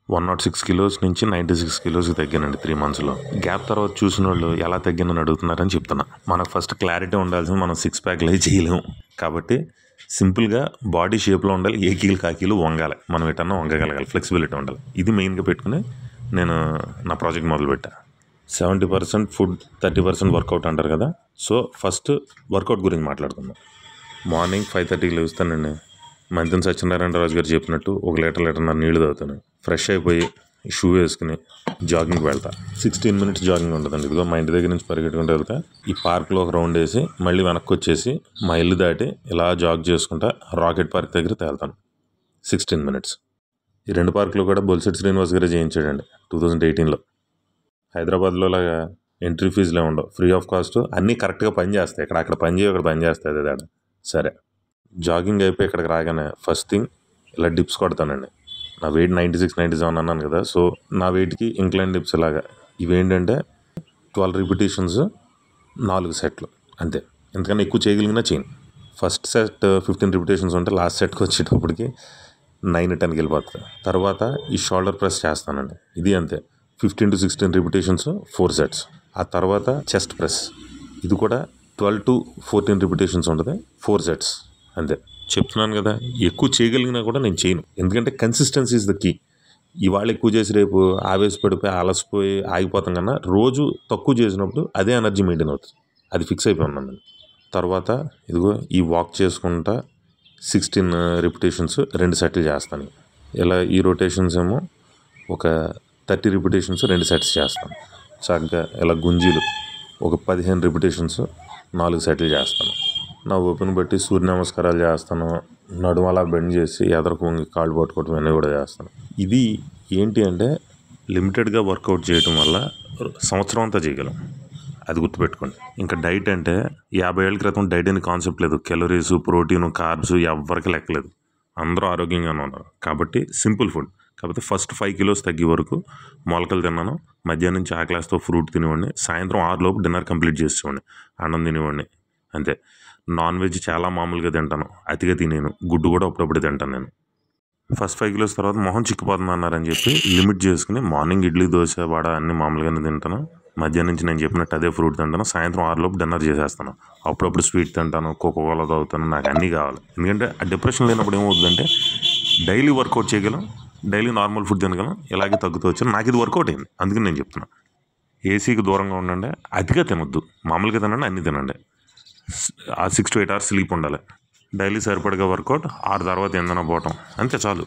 106 kilos నుంచి 96 కిలోస్కి తగ్గానండి 3 మంత్స్లో. Gap తర్వాత చూసిన వాళ్ళు ఎలా తగ్గానని అడుగుతున్నారని చెప్తున్నా. మనకు ఫస్ట్ క్లారిటీ ఉండాల్సింది, మనం 6 ప్యాక్లు అయితే చేయలేము. కాబట్టి సింపుల్గా బాడీ షేప్లో ఉండాలి, ఏ కీలు కాకీలు వంగాలి, మనం ఎటన్నా వంగగలగాలి, ఫ్లెక్సిబిలిటీ ఉండాలి. ఇది మెయిన్గా పెట్టుకుని నేను నా ప్రాజెక్ట్ మొదలుపెట్టా. 70% ఫుడ్, 30% వర్కౌట్ అంటారు కదా. సో ఫస్ట్ వర్కౌట్ గురించి మాట్లాడుకుందాం. మార్నింగ్ 5:30కి లేస్తానండి. మంతెన సత్యనారాయణ రాజు గారు చెప్పినట్టు 1 లీటర్న్నర నీళ్లు తాగుతాను. ఫ్రెష్ అయిపోయి షూ వేసుకుని జాగింగ్కి వెళ్తా. 16 మినిట్స్ జాగింగ్ ఉంటుందండి. ఇదిగో మా ఇంటి దగ్గర నుంచి పరిగెట్టుకుంటూ వెళ్తా, ఈ పార్క్లో ఒక రౌండ్ వేసి మళ్ళీ వెనక్కి వచ్చేసి మా ఇల్లు దాటి ఇలా జాగ్ చేసుకుంటా రాకెట్ పార్క్ దగ్గర తేలుతాను. 16 మినిట్స్. ఈ 2 పార్కులు కూడా బొలిశెట్టి శ్రీనివాస్ గారే చేయించాడండి 2018లో. హైదరాబాద్లో లాగా ఎంట్రీ ఫీజులే ఉండవు, ఫ్రీ ఆఫ్ కాస్ట్, అన్నీ కరెక్ట్గా పనిచేస్తాయి. అక్కడ పని చేయవు, ఇక్కడ పని చేస్తాయి. అదే తేడా. సరే, జాగింగ్ అయిపోయి ఇక్కడికి రాగానే ఫస్ట్ థింగ్ ఇలా డిప్స్ కొడతానండి. నా వెయిట్ 96, 97 అన్నాను కదా. సో నా వెయిట్కి ఇంక్లైన్ డిప్స్ ఇలాగా. ఇవేంటంటే 12 రిపిటేషన్స్, 4 సెట్లు అంతే. ఎందుకన్నా ఎక్కువ చేయగలిగినా చేయను. ఫస్ట్ సెట్ 15 రిపిటేషన్స్ ఉంటే లాస్ట్ సెట్కి వచ్చేటప్పటికి 9, 10కి వెళ్ళిపోతుంది. తర్వాత ఈ షోల్డర్ ప్రెస్ చేస్తానండి. ఇది అంతే, 15 to 16 రిపిటేషన్స్, 4 సెట్స్. ఆ తర్వాత చెస్ట్ ప్రెస్, ఇది కూడా 12 to 14 రిపిటేషన్స్ ఉంటుంది, 4 సెట్స్ అంతే. చెప్తున్నాను కదా, ఎక్కువ చేయగలిగినా కూడా నేను చేయను. ఎందుకంటే కన్సిస్టెన్సీ ఇస్ ద కీ. ఇవాళ ఎక్కువ చేసి రేపు ఆవేశపడిపోయి అలసిపోయి ఆగిపోతాం కన్నా, రోజు తక్కువ చేసినప్పుడు అదే ఎనర్జీ మెయింటైన్ అవుతుంది. అది ఫిక్స్ అయిపోయి ఉన్నాను నేను. తర్వాత ఇదిగో ఈ వాక్ చేసుకుంటా 16 రిపిటేషన్స్ 2 సెట్లు చేస్తాను. ఇలా ఈ రొటేషన్స్ ఏమో ఒక 30 రిపిటేషన్స్ 2 సెట్స్ చేస్తాను. చక్కగా ఇలా గుంజీలు ఒక 15 రిపిటేషన్స్ 4 సెట్లు చేస్తాను. నా ఓపెన్ బట్టి సూర్య నమస్కారాలు చేస్తాను. నడుము అలా బెండ్ చేసి ఎదరకు వంగి కాళ్ళు పట్టుకోవటం అన్నీ కూడా చేస్తాను. ఇది ఏంటి అంటే లిమిటెడ్గా వర్కౌట్ చేయటం వల్ల సంవత్సరం అంతా చేయగలం. అది గుర్తుపెట్టుకోండి. ఇంకా డైట్ అంటే 50 ఏళ్ళ క్రితం డైట్ అనే కాన్సెప్ట్ లేదు. కెలరీస్, ప్రోటీన్, కార్బ్స్ ఎవరికి లెక్కలేదు. అందరూ ఆరోగ్యంగానే ఉన్నారు. కాబట్టి సింపుల్ ఫుడ్. కాకపోతే ఫస్ట్ 5 కిలోస్ తగ్గే వరకు మొలకలు తిన్నాను. మధ్యాహ్నం నుంచి ఆకలేస్తో ఫ్రూట్ తినేవాడిని. సాయంత్రం 6 లోపు డిన్నర్ కంప్లీట్ చేసేవాడిని. అన్నం తినేవాడిని అంతే. నాన్ వెజ్ చాలా మామూలుగా తింటాను, అతిగా తినేను. గుడ్డు కూడా అప్పుడప్పుడు తింటాను నేను. ఫస్ట్ 5 కిలోస్ తర్వాత మొహం చిక్కిపోతుంది అన్నారని చెప్పి లిమిట్ చేసుకుని మార్నింగ్ ఇడ్లీ, దోశ, వడ అన్నీ మామూలుగానే తింటాను. మధ్యాహ్నం నుంచి నేను చెప్పినట్టు అదే ఫ్రూట్ తింటాను. సాయంత్రం 6 లోపు డిన్నర్ చేసేస్తాను. అప్పుడప్పుడు స్వీట్ తింటాను, కోకోకోలా తాగుతాను. నాకు అన్నీ కావాలి. ఎందుకంటే ఆ డిప్రెషన్ లేనప్పుడు ఏమవుతుందంటే డైలీ వర్కౌట్ చేయగలం, డైలీ నార్మల్ ఫుడ్ తినగలం, ఇలాగే తగ్గుతూ వచ్చాను. నాకు ఇది వర్కౌట్ అయింది. అందుకని నేను చెప్తున్నా, ఏసీకి దూరంగా ఉండండి, అతిగా తినొద్దు, మామూలుగా తినండి, అన్నీ తినండి. ఆ 6 to 8 hours స్లీప్ ఉండాలి. డైలీ సరిపడగా వర్కౌట్, 6 తర్వాత ఏందన్నా పోవటం, అంతే చాలు.